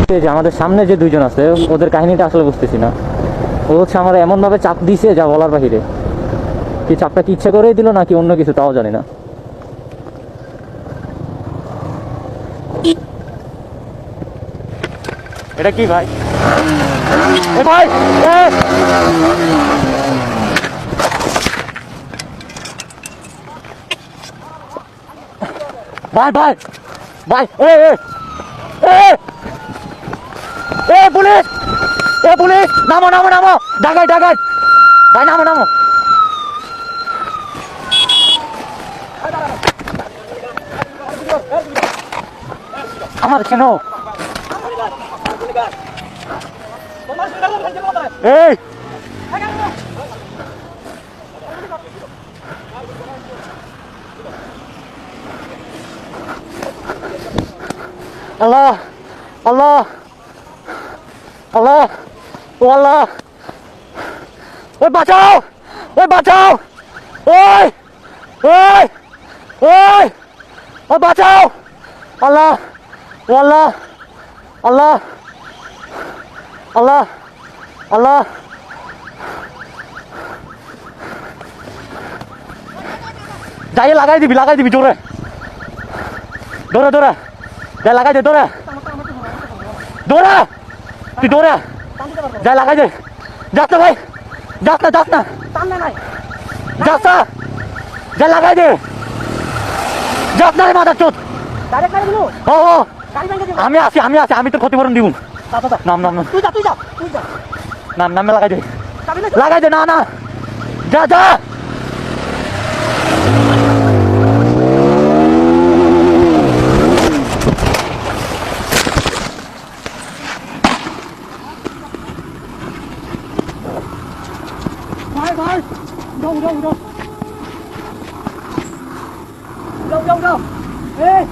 যে আমাদের সামনে যে দুইজন আছে ওদের কাহিনীটা আসলে বুঝতেছি না। ও হচ্ছে আমার এমনভাবে চাপ দিছে যা বলার বাহিরে। কি চাপটা কি ইচ্ছা করেই দিল নাকি অন্য কিছু তাও জানি না। এটা কি ভাই? এ ভাই ভাই ভাই ভাই এ পুলিশ, এ পুলিশ, নামো নামো নামো, ডাকাত ডাকাত ভাই, নামো নামো। আমার কেন এই আল্লাহ আল্লাহ আল্লাহ ও আল্লাহ, ওই বাঁচাও, ওই বাঁচাও, ওই ওই ওই ও বাঁচাও, আল্লাহ ও আল্লাহ আল্লাহ আল্লাহ আল্লাহ। যাই লাগাই দিবি জোরে, দৌড়া দৌড়া, যাই লাগাই দে, দৌড়া দৌড়া, তুই দৌড়া, যাই লাগাই দে। যাস না ভাই, যাস না যাস না যাস না, যাই লাগাই দে, যাস না রে মাথার চোদ। ও আমি আছি, আমি তোর ক্ষতিপূরণ দিব। নাম নাম নাম, নাম নামে লাগাই দে, লাগাই দে, না না, যা যা। ভাই ভাই উঠাও উঠাও উঠাও উঠাও উঠাও, এই